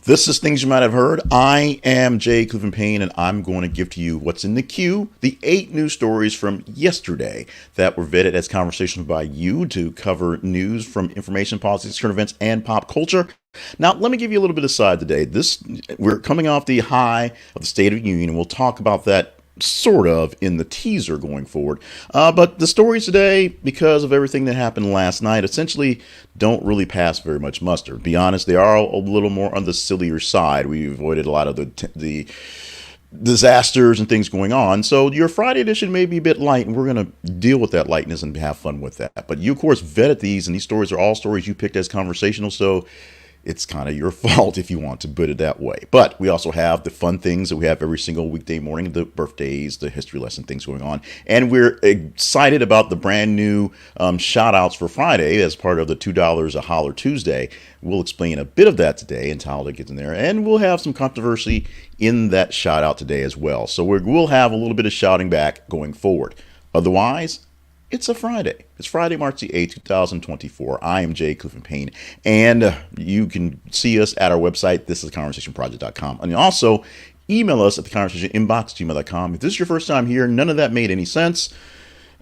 This is Things You Might Have Heard. I am Jay Clifton Payne, and I'm going to give to you what's in the queue, the 8 news stories from yesterday that were vetted as conversations by you to cover news from information, politics, current events, and pop culture. Now, let me give you a little bit of side today. We're coming off the high of the State of the Union, and we'll talk about that sort of in the teaser going forward. But the stories today, because of everything that happened last night, essentially don't really pass very much muster. To be honest, they are a little more on the sillier side. We avoided a lot of the disasters and things going on. So your Friday edition may be a bit light, and we're going to deal with that lightness and have fun with that. But you, of course, vetted these, and these stories are all stories you picked as conversational. So it's kind of your fault if you want to put it that way. But we also have the fun things that we have every single weekday morning, the birthdays, the history lesson things going on. And we're excited about the brand new shout outs for Friday as part of the $2 a Holler Tuesday. We'll explain a bit of that today and how that gets in there. And we'll have some controversy in that shout out today as well. So we'll have a little bit of shouting back going forward. Otherwise, it's a Friday. It's Friday, March the 8th, 2024. I am Jay Clifton Payne, and you can see us at our website, thisisconversationproject.com. And also, email us at theconversationinbox@gmail.com. If this is your first time here, none of that made any sense.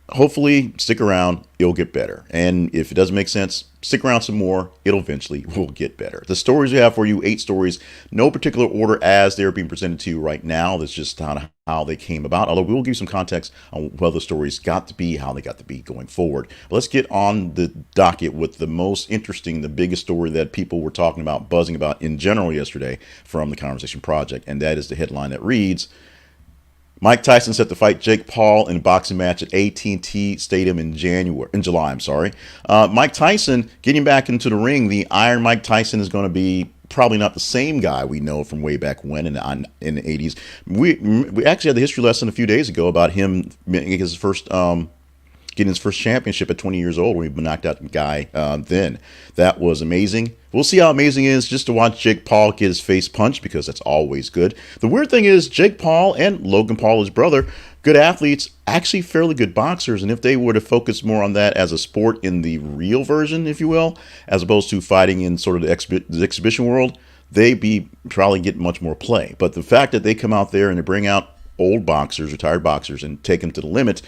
Hopefully, stick around. It'll get better. And if it doesn't make sense, stick around some more. It'll eventually will get better. The stories we have for you, 8 stories, no particular order as they're being presented to you right now. That's just how they came about. Although we will give you some context on where the stories got to be, how they got to be going forward. But let's get on the docket with the most interesting, the biggest story that people were talking about, buzzing about in general yesterday from the Conversation Project. And that is the headline that reads, Mike Tyson set to fight Jake Paul in a boxing match at AT&T Stadium in July. Mike Tyson getting back into the ring. The Iron Mike Tyson is going to be probably not the same guy we know from way back when in the 80s. We actually had the history lesson a few days ago about him getting his first championship at 20 years old when he knocked out the guy then. That was amazing. We'll see how amazing it is just to watch Jake Paul get his face punched, because that's always good. The weird thing is Jake Paul and Logan Paul, his brother, good athletes, actually fairly good boxers. And if they were to focus more on that as a sport in the real version, if you will, as opposed to fighting in sort of the exhibition world, they'd probably get much more play. But the fact that they come out there and they bring out old boxers, retired boxers, and take them to the limit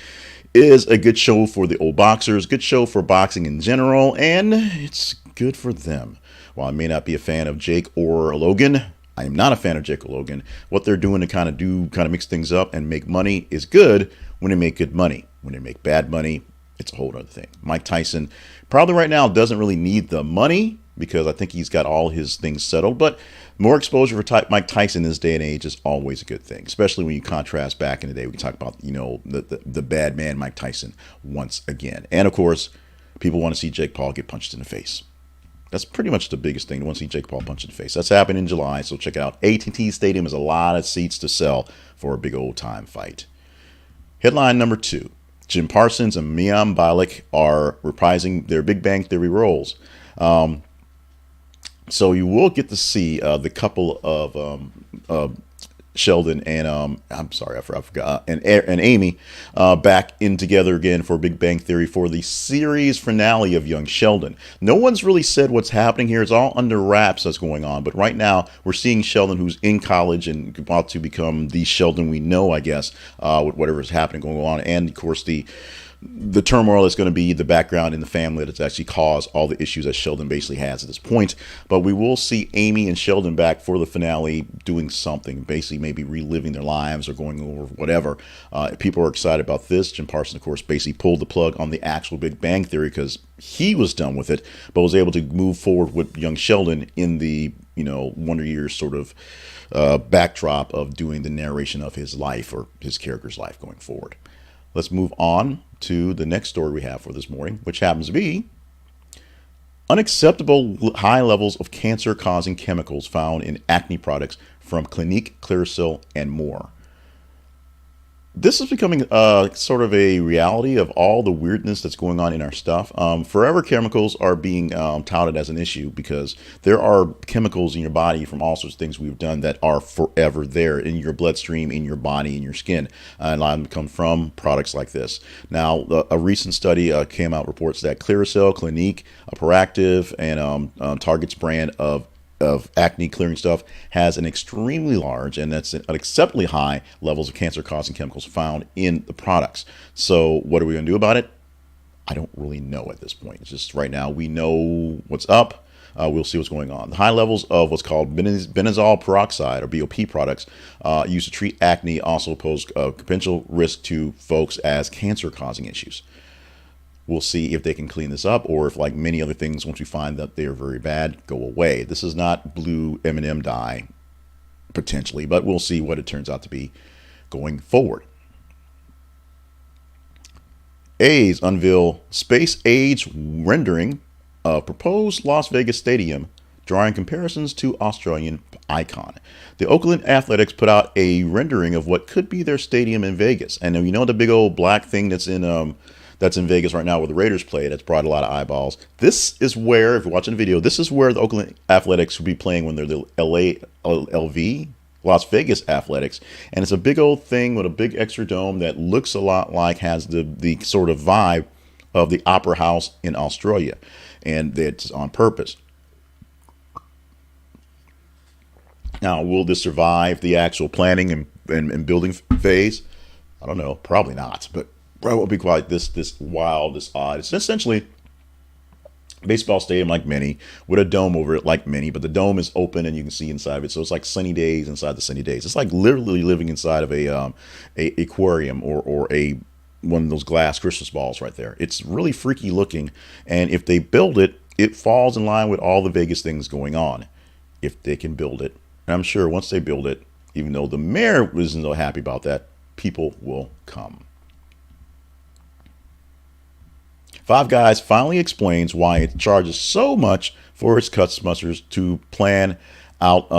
is a good show for the old boxers, good show for boxing in general, and it's good for them. While I may not be a fan of Jake or Logan, I am not a fan of Jake or Logan. What they're doing to kind of mix things up and make money is good when they make good money. When they make bad money, it's a whole other thing. Mike Tyson probably right now doesn't really need the money, because I think he's got all his things settled. But more exposure for Mike Tyson in this day and age is always a good thing, especially when you contrast back in the day. We can talk about, the bad man Mike Tyson once again. And, of course, people want to see Jake Paul get punched in the face. That's pretty much the biggest thing. They want to see Jake Paul punched in the face. That's happening in July, so check it out. AT&T Stadium has a lot of seats to sell for a big old-time fight. Headline number 2. Jim Parsons and Mayim Bialik are reprising their Big Bang Theory roles. So you will get to see the couple of Sheldon and I'm sorry, I forgot, and Amy back in together again for Big Bang Theory for the series finale of Young Sheldon. No one's really said what's happening here. It's all under wraps that's going on. But right now we're seeing Sheldon, who's in college and about to become the Sheldon we know, I guess, with whatever is happening going on, and of course the turmoil that's going to be the background in the family that's actually caused all the issues that Sheldon basically has at this point. But we will see Amy and Sheldon back for the finale doing something, basically maybe reliving their lives or going over whatever. People are excited about this. Jim Parsons, of course, basically pulled the plug on the actual Big Bang Theory because he was done with it, but was able to move forward with young Sheldon in the Wonder Years sort of backdrop of doing the narration of his life, or his character's life, going forward. Let's move on to the next story we have for this morning, which happens to be unacceptable high levels of cancer-causing chemicals found in acne products from Clinique, Clearasil, and more. This is becoming sort of a reality of all the weirdness that's going on in our stuff. Forever chemicals are being touted as an issue because there are chemicals in your body from all sorts of things we've done that are forever there in your bloodstream, in your body, in your skin. And a lot of them come from products like this. Now, a recent study came out, reports that Clearasil, Clinique, Proactive, and Target's brand of of acne clearing stuff has an extremely large and that's unacceptably high levels of cancer causing chemicals found in the products. So what are we going to do about it? I don't really know at this point. It's just right now we know what's up. We'll see what's going on. The high levels of what's called benzoyl peroxide or BOP products used to treat acne also pose potential risk to folks as cancer causing issues. We'll see if they can clean this up, or if, like many other things, once we find that they are very bad, go away. This is not blue M&M dye, potentially, but we'll see what it turns out to be going forward. A's unveil space age rendering of proposed Las Vegas stadium, drawing comparisons to Australian icon. The Oakland Athletics put out a rendering of what could be their stadium in Vegas, and you know the big old black thing that's in Vegas right now where the Raiders play, that's brought a lot of eyeballs. This is where, if you're watching the video, this is where the Oakland Athletics will be playing when they're the LV, Las Vegas Athletics. And it's a big old thing with a big extra dome that looks a lot like, has the sort of vibe of the Opera House in Australia. And it's on purpose. Now, will this survive the actual planning and building phase? I don't know. Probably not. But it will be quite this wild, this odd. It's essentially a baseball stadium like many, with a dome over it like many, but the dome is open and you can see inside of it. So it's like sunny days inside the sunny days. It's like literally living inside of a aquarium or a one of those glass crystal balls right there. It's really freaky looking, and if they build it, it falls in line with all the Vegas things going on. If they can build it, and I'm sure once they build it, even though the mayor wasn't so happy about that, people will come. Five Guys finally explains why it charges so much for its customers to plan out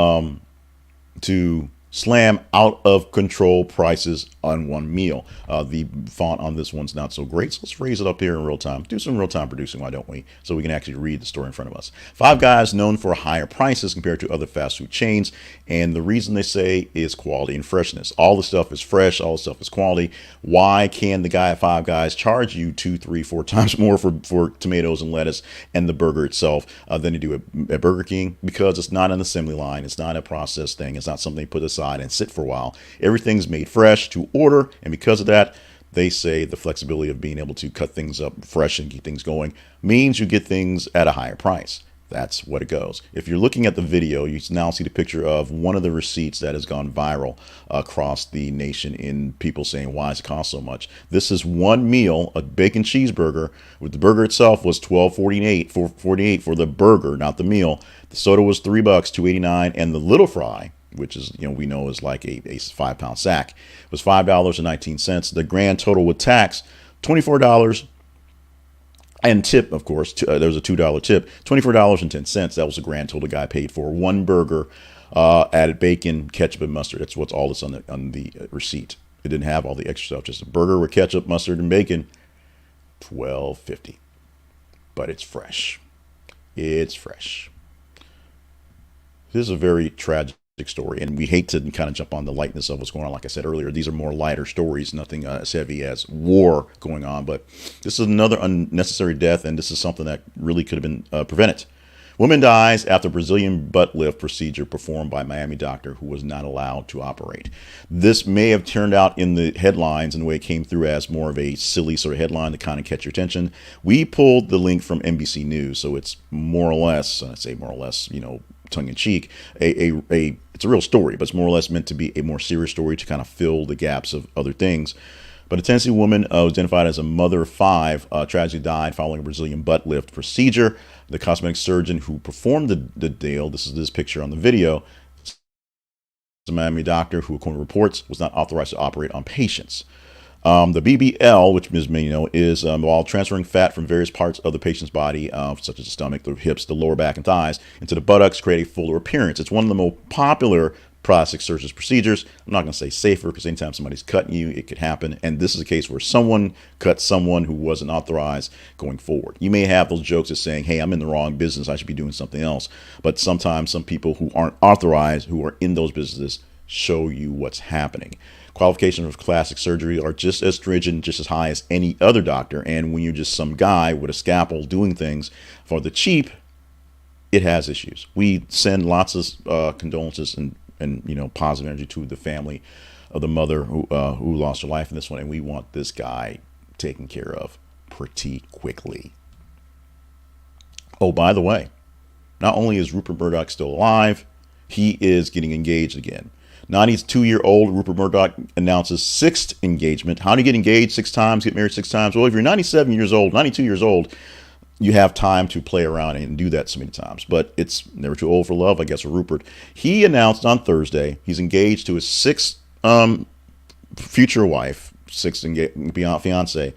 to slam out of control prices on one meal. The font on this one's not so great, so let's raise it up here in real time. Do some real time producing, why don't we? So we can actually read the story in front of us. Five Guys known for higher prices compared to other fast food chains, and the reason they say is quality and freshness. All the stuff is fresh, all the stuff is quality. Why can the guy at Five Guys charge you 2, 3, 4 times more for tomatoes and lettuce and the burger itself than they do at Burger King? Because it's not an assembly line, it's not a processed thing, it's not something they put aside and sit for a while. Everything's made fresh to order, and because of that, they say the flexibility of being able to cut things up fresh and keep things going means you get things at a higher price. That's what it goes. If you're looking at the video, you now see the picture of one of the receipts that has gone viral across the nation in people saying, why does it cost so much? This is one meal, a bacon cheeseburger, with the burger itself was $12.48 for the burger, not the meal. The soda was $3, $2.89, and the little fry, which is, we know is like a 5-pound sack, was $5.19. The grand total with tax, $24 and tip, of course. There was a $2 tip, $24.10. That was the grand total the guy paid for one burger, added bacon, ketchup, and mustard. That's what's all that's on the receipt. It didn't have all the extra stuff, just a burger with ketchup, mustard, and bacon. $12.50, but it's fresh. It's fresh. This is a very tragic story, and we hate to kind of jump on the lightness of what's going on. Like I said earlier, these are more lighter stories, nothing as heavy as war going on, but this is another unnecessary death, and this is something that really could have been prevented. Woman dies after Brazilian butt lift procedure performed by Miami doctor who was not allowed to operate. This may have turned out in the headlines and the way it came through as more of a silly sort of headline to kind of catch your attention. We pulled the link from NBC News, so it's more or less, I say more or less, tongue-in-cheek, it's a real story, but it's more or less meant to be a more serious story to kind of fill the gaps of other things. But a Tennessee woman was identified as a mother of 5 tragically died following a Brazilian butt lift procedure. The cosmetic surgeon who performed the deal, this is this picture on the video, the Miami doctor who, according to reports, was not authorized to operate on patients. The BBL, which Ms. may know, is while transferring fat from various parts of the patient's body, such as the stomach, the hips, the lower back, and thighs, into the buttocks, create a fuller appearance. It's one of the most popular plastic surgery procedures. I'm not going to say safer, because anytime somebody's cutting you, it could happen. And this is a case where someone cut someone who wasn't authorized going forward. You may have those jokes of saying, hey, I'm in the wrong business, I should be doing something else. But sometimes some people who aren't authorized, who are in those businesses, show you what's happening. Qualifications for plastic surgery are just as stringent, just as high as any other doctor. And when you're just some guy with a scalpel doing things for the cheap, it has issues. We send lots of condolences and positive energy to the family of the mother who lost her life in this one, and we want this guy taken care of pretty quickly. Oh, by the way, not only is Rupert Murdoch still alive, he is getting engaged again. 92-year-old Rupert Murdoch announces 6th engagement. How do you get engaged 6 times, get married 6 times? Well, if you're 97 years old, 92 years old, you have time to play around and do that so many times. But it's never too old for love, I guess, for Rupert. He announced on Thursday he's engaged to his 6th future wife, 6th fiance.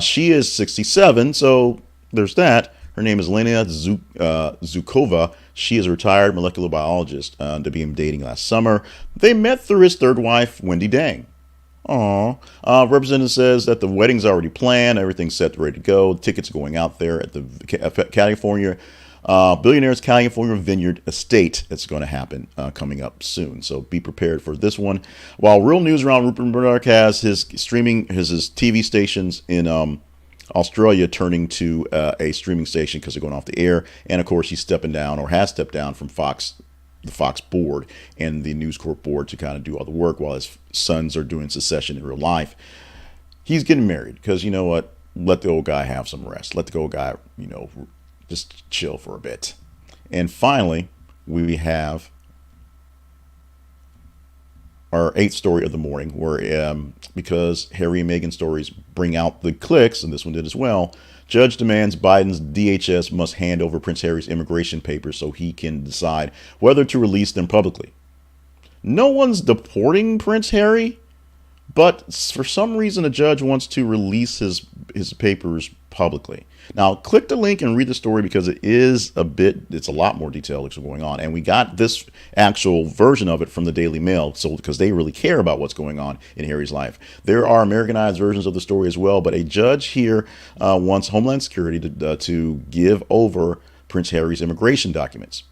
She is 67, so there's that. Her name is Lena Zukova. She is a retired molecular biologist to be dating last summer. They met through his 3rd wife, Wendy Dang. Aww. Representative says that the wedding's already planned. Everything's set, ready to go. Tickets are going out there at the California Billionaire's California Vineyard Estate. That's going to happen coming up soon. So be prepared for this one. While real news around Rupert Murdoch has his TV stations in Australia turning to a streaming station because they're going off the air. And of course, he's stepping down or has stepped down from the Fox board and the News Corp board to kind of do all the work while his sons are doing Succession in real life. He's getting married because you know what? Let the old guy have some rest. Let the old guy, just chill for a bit. And finally, we have our 8th story of the morning, where because Harry and Meghan stories bring out the clicks, and this one did as well, judge demands Biden's DHS must hand over Prince Harry's immigration papers so he can decide whether to release them publicly. No one's deporting Prince Harry, but for some reason a judge wants to release his papers publicly. Now, click the link and read the story because it's a lot more detailed what's going on. And we got this actual version of it from the Daily Mail, so because they really care about what's going on in Harry's life. There are Americanized versions of the story as well, but a judge here wants Homeland Security to give over Prince Harry's immigration documents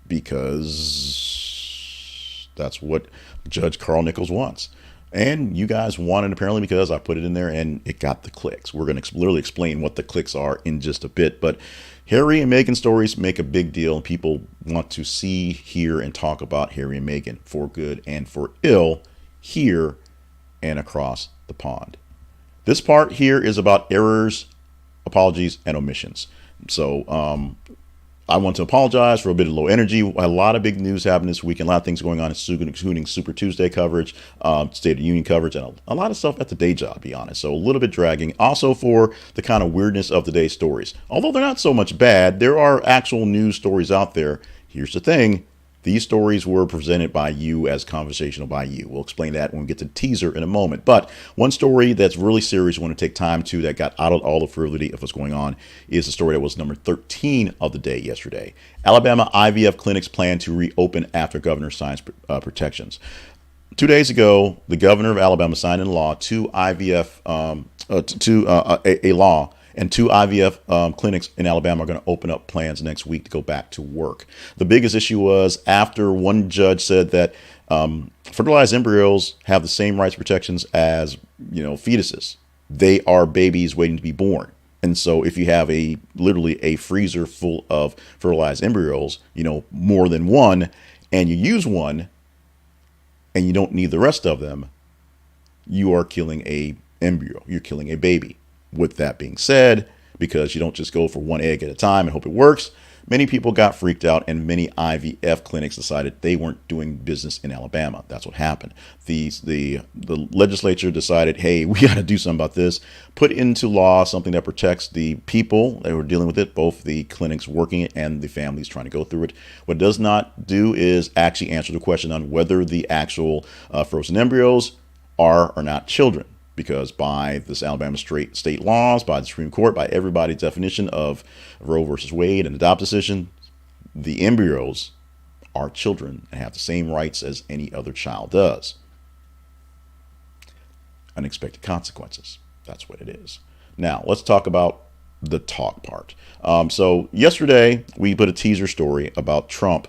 because that's what Judge Carl Nichols wants. And you guys want it apparently because I put it in there and it got the clicks. We're going to literally explain what the clicks are in just a bit. But Harry and Meghan stories make a big deal, and people want to see, hear, and talk about Harry and Meghan for good and for ill here and across the pond. This part here is about errors, apologies, and omissions. So I want to apologize for a bit of low energy. A lot of big news happened this week, and a lot of things going on, including Super Tuesday coverage, State of the Union coverage, and a lot of stuff at the day job, to be honest. So a little bit dragging. Also for the kind of weirdness of the day stories. Although they're not so much bad, there are actual news stories out there. Here's the thing. These stories were presented by you as Conversational by you. We'll explain that when we get to the teaser in a moment. But one story that's really serious, we want to take time to, that got out of all the frivolity of what's going on, is the story that was number 13 of the day yesterday. Alabama IVF clinics plan to reopen after governor signs protections. 2 days ago, the governor of Alabama signed into law a law. And 2 IVF clinics in Alabama are going to open up plans next week to go back to work. The biggest issue was after one judge said that fertilized embryos have the same rights protections as fetuses. They are babies waiting to be born. And so if you have literally a freezer full of fertilized embryos, more than one, and you use one and you don't need the rest of them, you are killing a embryo. You're killing a baby. With that being said, because you don't just go for one egg at a time and hope it works, many people got freaked out, and many IVF clinics decided they weren't doing business in Alabama. That's what happened. The legislature decided, hey, we got to do something about this, put into law something that protects the people that were dealing with it, both the clinics working it and the families trying to go through it. What it does not do is actually answer the question on whether the actual frozen embryos are or not children. Because by this Alabama state laws, by the Supreme Court, by everybody's definition of Roe versus Wade and the Dobbs decision, the embryos are children and have the same rights as any other child does. Unexpected consequences. That's what it is. Now, let's talk about the talk part. So yesterday, we put a teaser story about Trump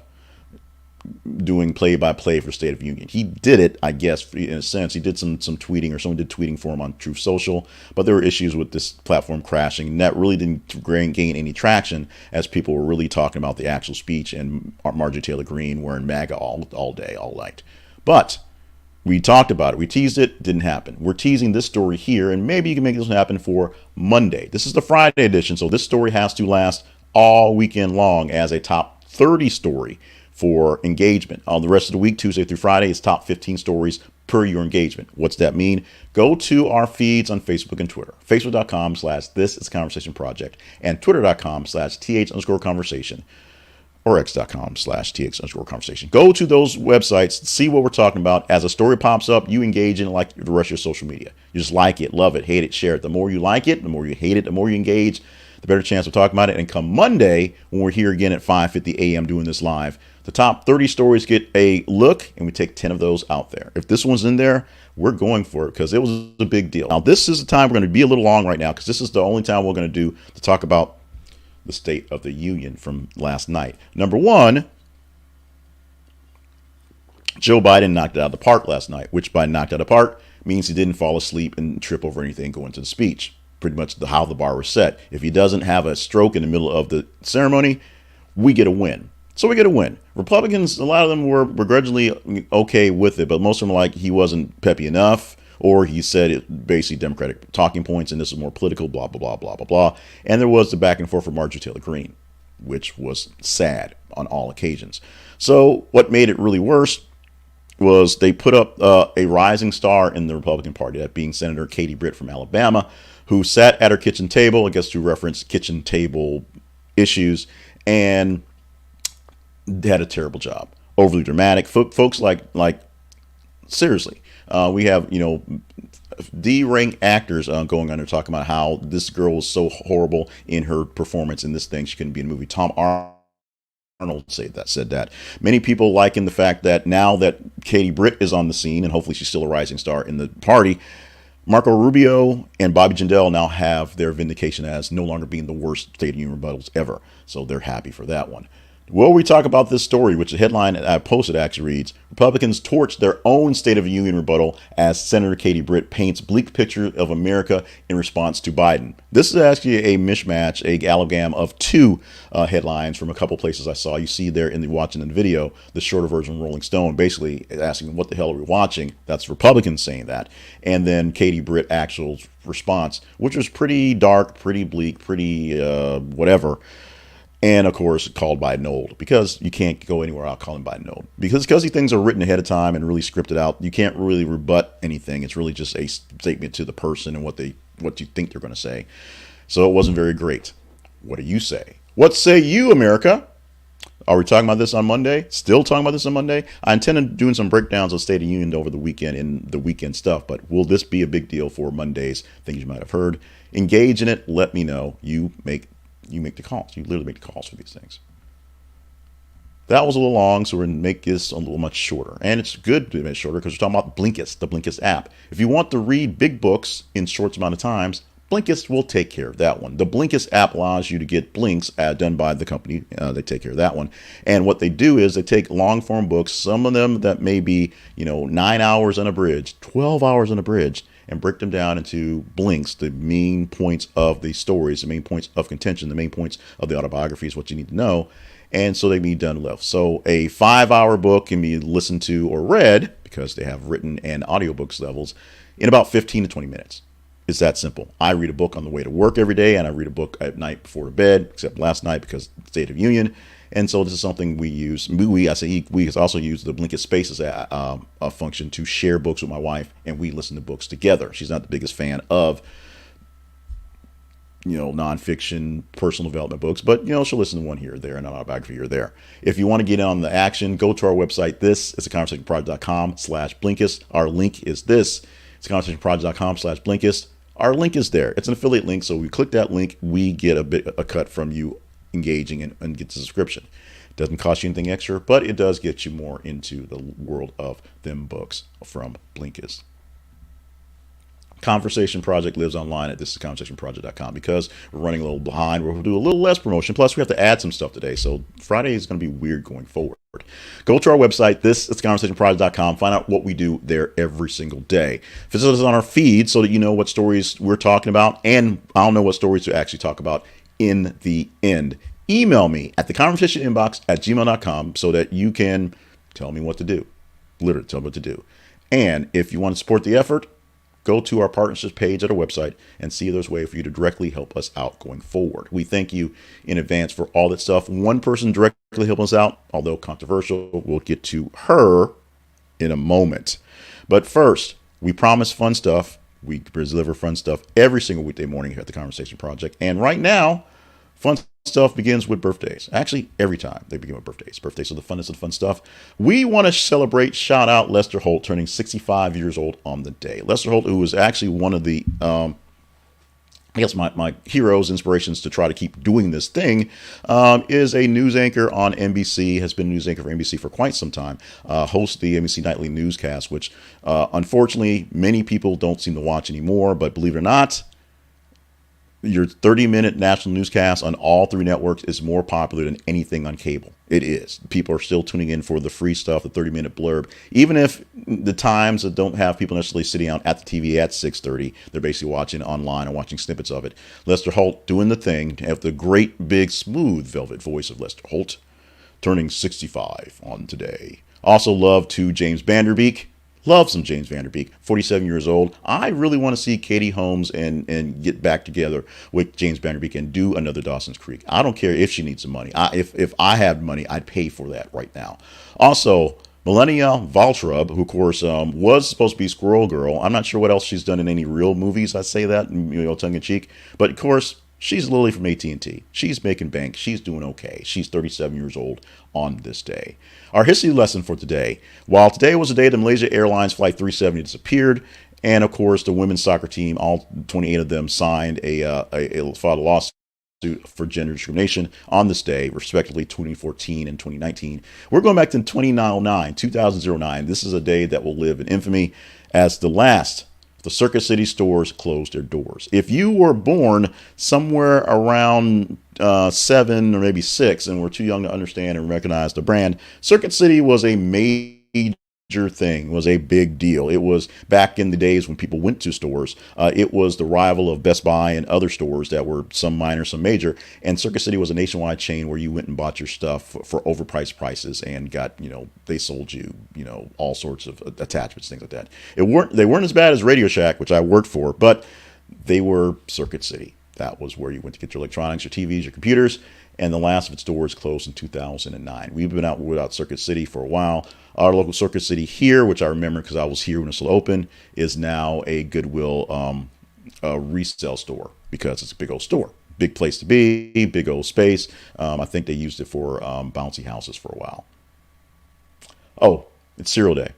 doing play-by-play for State of Union. He did it, I guess, in a sense. He did some tweeting, or someone did tweeting for him on Truth Social, but there were issues with this platform crashing, and that really didn't gain any traction as people were really talking about the actual speech and Marjorie Taylor Greene wearing MAGA all day, all night. But we talked about it. We teased it. Didn't happen. We're teasing this story here, and maybe you can make this happen for Monday. This is the Friday edition, so this story has to last all weekend long as a top 30 story for engagement. On the rest of the week, Tuesday through Friday, it's top 15 stories per your engagement. What's that mean? Go to our feeds on Facebook and Twitter. Facebook.com/This is Conversation Project and Twitter.com/th_conversation. Or x.com/th_conversation. Go to those websites, see what we're talking about. As a story pops up, you engage in it like the rest of your social media. You just like it, love it, hate it, share it. The more you like it, the more you hate it, the more you engage, the better chance of talking about it. And come Monday, when we're here again at 5:50 a.m. doing this live, the top 30 stories get a look, and we take 10 of those out there. If this one's in there, we're going for it because it was a big deal. Now, this is the time we're going to be a little long right now because this is the only time we're going to do to talk about the State of the Union from last night. Number one, Joe Biden knocked it out of the park last night, which by knocked out of the park means he didn't fall asleep and trip over anything going to the speech. Pretty much how the bar was set. If he doesn't have a stroke in the middle of the ceremony, we get a win. So we get a win. Republicans, a lot of them were begrudgingly okay with it, but most of them were like he wasn't peppy enough, or he said it basically Democratic talking points and this is more political, blah, blah, blah, blah, blah, blah. And there was the back and forth for Marjorie Taylor Greene, which was sad on all occasions. So what made it really worse was they put up a rising star in the Republican Party, that being Senator Katie Britt from Alabama, who sat at her kitchen table, I guess to reference kitchen table issues, and had a terrible job. Overly dramatic. Folks like seriously. We have, D-rank actors going on there talking about how this girl was so horrible in her performance in this thing. She couldn't be in a movie. Tom Arnold said that. Many people liken the fact that now that Katie Britt is on the scene, and hopefully she's still a rising star in the party, Marco Rubio and Bobby Jindal now have their vindication as no longer being the worst State of the Union rebuttals ever. So they're happy for that one. Well, we talk about this story, which the headline I posted actually reads, Republicans torch their own State of the Union rebuttal as Senator Katie Britt paints bleak picture of America in response to Biden. This is actually a mishmatch, a amalgam of two headlines from a couple places I saw. You see there in the watching the video, the shorter version of Rolling Stone, basically asking, what the hell are we watching? That's Republicans saying that. And then Katie Britt actual response, which was pretty dark, pretty bleak, pretty whatever. And, of course, called Biden old, because you can't go anywhere without calling Biden old. Because these things are written ahead of time and really scripted out, you can't really rebut anything. It's really just a statement to the person and what you think they're going to say. So it wasn't very great. What do you say? What say you, America? Are we talking about this on Monday? Still talking about this on Monday? I intend on doing some breakdowns of State of the Union over the weekend and the weekend stuff, but will this be a big deal for Monday's things you might have heard? Engage in it. Let me know. You make the calls. You literally make the calls for these things. That was a little long, so we're going to make this a little much shorter. And it's good to make it shorter because we're talking about Blinkist, the Blinkist app. If you want to read big books in short amount of times, Blinkist will take care of that one. The Blinkist app allows you to get blinks done by the company. They take care of that one. And what they do is they take long form books, some of them that may be 9 hours unabridged, 12 hours unabridged, and break them down into blinks, the main points of the stories, the main points of contention, the main points of the autobiography is what you need to know. And so they can be done left. So a 5-hour book can be listened to or read, because they have written and audiobooks levels, in about 15 to 20 minutes. It's that simple. I read a book on the way to work every day, and I read a book at night before bed, except last night because State of Union. And so this is something we use. We has also used the Blinkist Spaces a function to share books with my wife, and we listen to books together. She's not the biggest fan of nonfiction, personal development books, but she'll listen to one here or there and an autobiography here or there. If you want to get in on the action, go to our website. This is theconversationproject.com/Blinkist. Our link is this. It's theconversationproject.com/Blinkist. Our link is there. It's an affiliate link, so we click that link, we get a cut from you engaging and get the subscription. It doesn't cost you anything extra, but it does get you more into the world of them books from Blinkist. Conversation Project lives online at thisisconversationproject.com because we're running a little behind. We'll do a little less promotion. Plus, we have to add some stuff today, so Friday is going to be weird going forward. Go to our website, thisisconversationproject.com. Find out what we do there every single day. Visit us on our feed so that you know what stories we're talking about, and I'll know what stories to actually talk about in the end. Email me at theconversationinbox@gmail.com so that you can tell me what to do. Literally tell me what to do. And if you want to support the effort, go to our partnerships page at our website and see if there's a way for you to directly help us out going forward. We thank you in advance for all that stuff. One person directly helping us out, although controversial, we'll get to her in a moment. But first, we promise fun stuff. We deliver fun stuff every single weekday morning here at the Conversation Project. And right now, fun stuff begins with birthdays. Actually, every time they begin with birthdays. Birthdays are the funnest of the fun stuff. We want to celebrate, shout out Lester Holt, turning 65 years old on the day. Lester Holt, who was actually one of the, I guess my heroes, inspirations to try to keep doing this thing, is a news anchor on NBC, has been a news anchor for NBC for quite some time, hosts the NBC Nightly Newscast, which unfortunately many people don't seem to watch anymore, but believe it or not, your 30-minute national newscast on all three networks is more popular than anything on cable. It is. People are still tuning in for the free stuff, the 30-minute blurb. Even if the times that don't have people necessarily sitting out at the TV at 6:30, they're basically watching online or watching snippets of it. Lester Holt doing the thing, have the great, big, smooth velvet voice of Lester Holt, turning 65 on today. Also love to James Vanderbeek. Love some James Vanderbeek, 47 years old. I really want to see Katie Holmes and get back together with James Vanderbeek and do another Dawson's Creek. I don't care if she needs some money. If I had money, I'd pay for that right now. Also, Melania Valtrub, who of course was supposed to be Squirrel Girl. I'm not sure what else she's done in any real movies. I say that, tongue in cheek. But of course, she's Lily from AT&T. She's making bank. She's doing okay. She's 37 years old on this day. Our history lesson for today. While today was the day the Malaysia Airlines Flight 370 disappeared, and of course the women's soccer team, all 28 of them filed a lawsuit for gender discrimination on this day, respectively 2014 and 2019. We're going back to 2009. This is a day that will live in infamy as the Circuit City stores closed their doors. If you were born somewhere around 7 or maybe 6 and were too young to understand and recognize the brand, Circuit City was a major thing, was a big deal. It was back in the days when people went to stores. It was the rival of Best Buy and other stores that were some minor, some major. And Circuit City was a nationwide chain where you went and bought your stuff for overpriced prices and got, they sold you, all sorts of attachments, things like that. They weren't as bad as Radio Shack, which I worked for, but they were Circuit City. That was where you went to get your electronics, your TVs, your computers, and the last of its stores closed in 2009. We've been out without Circuit City for a while. Our local Circuit City here, which I remember because I was here when it still open, is now a Goodwill resale store because it's a big old store. Big place to be, big old space. I think they used it for bouncy houses for a while. Oh, it's cereal day.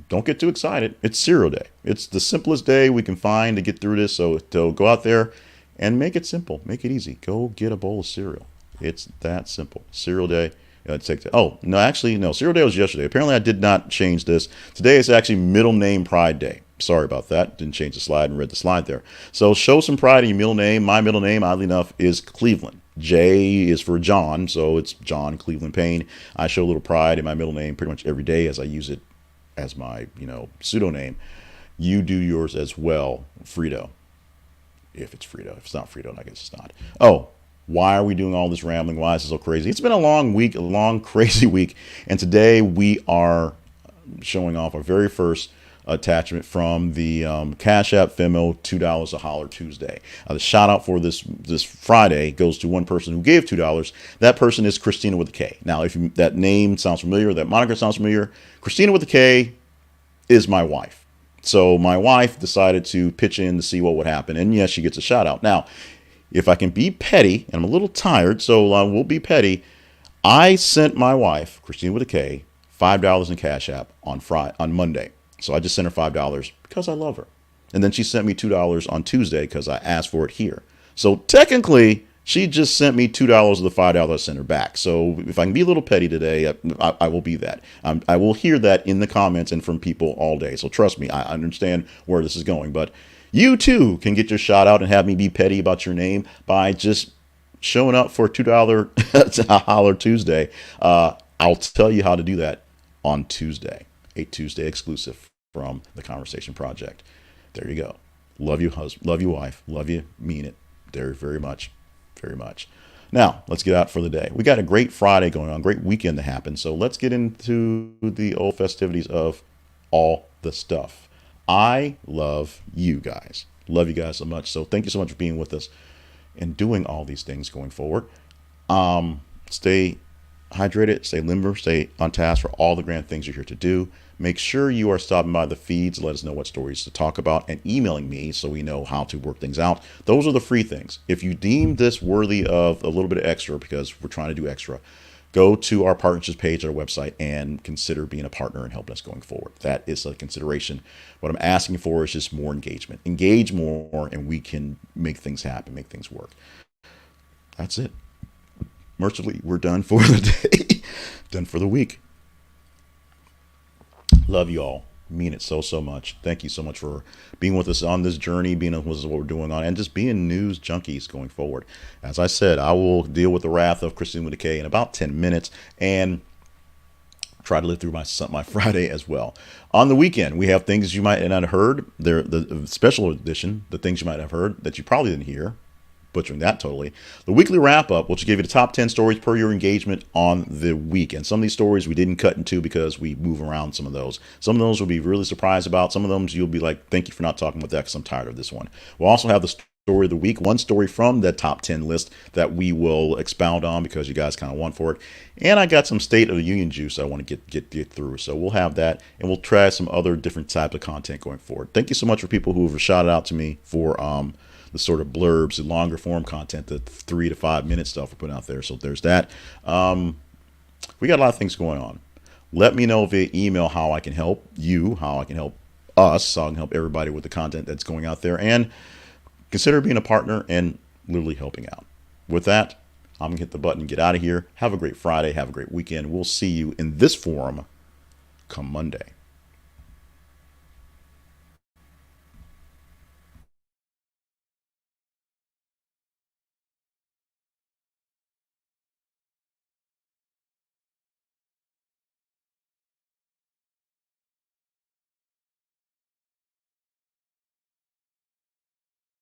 Don't get too excited. It's cereal day. It's the simplest day we can find to get through this. So go out there and make it simple. Make it easy. Go get a bowl of cereal. It's that simple. Cereal day. Cereal day was yesterday. Apparently I did not change this. Today is actually Middle Name Pride Day. Sorry about that. Didn't change the slide and read the slide there. So show some pride in your middle name. My middle name, oddly enough, is Cleveland. J is for John, so it's John Cleveland Payne. I show a little pride in my middle name pretty much every day as I use it as my, pseudonym. You do yours as well, Frito. If it's Frito. If it's not Frito, I guess it's not. Oh, why are we doing all this rambling? Why is it so crazy? It's been a long week, a long, crazy week. And today we are showing off our very first attachment from the Cash App Venmo $2 a Holler Tuesday. The shout out for this Friday goes to one person who gave $2. That person is Christina with a K. Now, if that name sounds familiar, that moniker sounds familiar, Christina with a K is my wife. So my wife decided to pitch in to see what would happen. And yes, she gets a shout out. Now, if I can be petty, and I'm a little tired, so we'll be petty, I sent my wife, Christina with a K, $5 in Cash App on Monday. So I just sent her $5 because I love her. And then she sent me $2 on Tuesday because I asked for it here. So technically, she just sent me $2 of the $5 I sent her back. So if I can be a little petty today, I will be that. I will hear that in the comments and from people all day. So trust me, I understand where this is going. But you too can get your shout out and have me be petty about your name by just showing up for $2 Holler Tuesday, I'll tell you how to do that on Tuesday, a Tuesday exclusive from the Conversation Project. There you go. Love you, husband. Love you, wife. Love you. Mean it. Very, very much. Very much. Now, let's get out for the day. We got a great Friday going on, great weekend to happen. So let's get into the old festivities of all the stuff. I love you guys. Love you guys so much. So thank you so much for being with us and doing all these things going forward. Stay hydrated, stay limber, stay on task for all the grand things you're here to do. Make sure you are stopping by the feeds, let us know what stories to talk about, and emailing me so we know how to work things out. Those are the free things. If you deem this worthy of a little bit of extra, because we're trying to do extra, go to our partnerships page, our website, and consider being a partner and helping us going forward. That is a consideration. What I'm asking for is just more engagement. Engage more, and we can make things happen, make things work. That's it. Mercifully, we're done for the day, done for the week. Love you all. Mean it so, so much. Thank you so much for being with us on this journey, being with us what we're doing on, and just being news junkies going forward. As I said, I will deal with the wrath of Christine with a K in about 10 minutes and try to live through my Friday as well. On the weekend, we have things you might not have heard. The special edition, the things you might have heard that you probably didn't hear. Butchering that totally. The weekly wrap up, which will give you the top 10 stories per your engagement on the week. And some of these stories we didn't cut into because we move around some of those. Some of those will be really surprised about. Some of them you'll be like, thank you for not talking about that because I'm tired of this one. We'll also have the story of the week, one story from that top 10 list that we will expound on because you guys kind of want for it. And I got some State of the Union juice I want to get through. So we'll have that, and we'll try some other different types of content going forward. Thank you so much for people who have shouted out to me for the sort of blurbs, the longer form content, the 3 to 5 minute stuff we're putting out there. So there's that. We got a lot of things going on. Let me know via email how I can help you, how I can help us, how I can help everybody with the content that's going out there, and consider being a partner and literally helping out. With that, I'm going to hit the button and get out of here. Have a great Friday. Have a great weekend. We'll see you in this forum come Monday.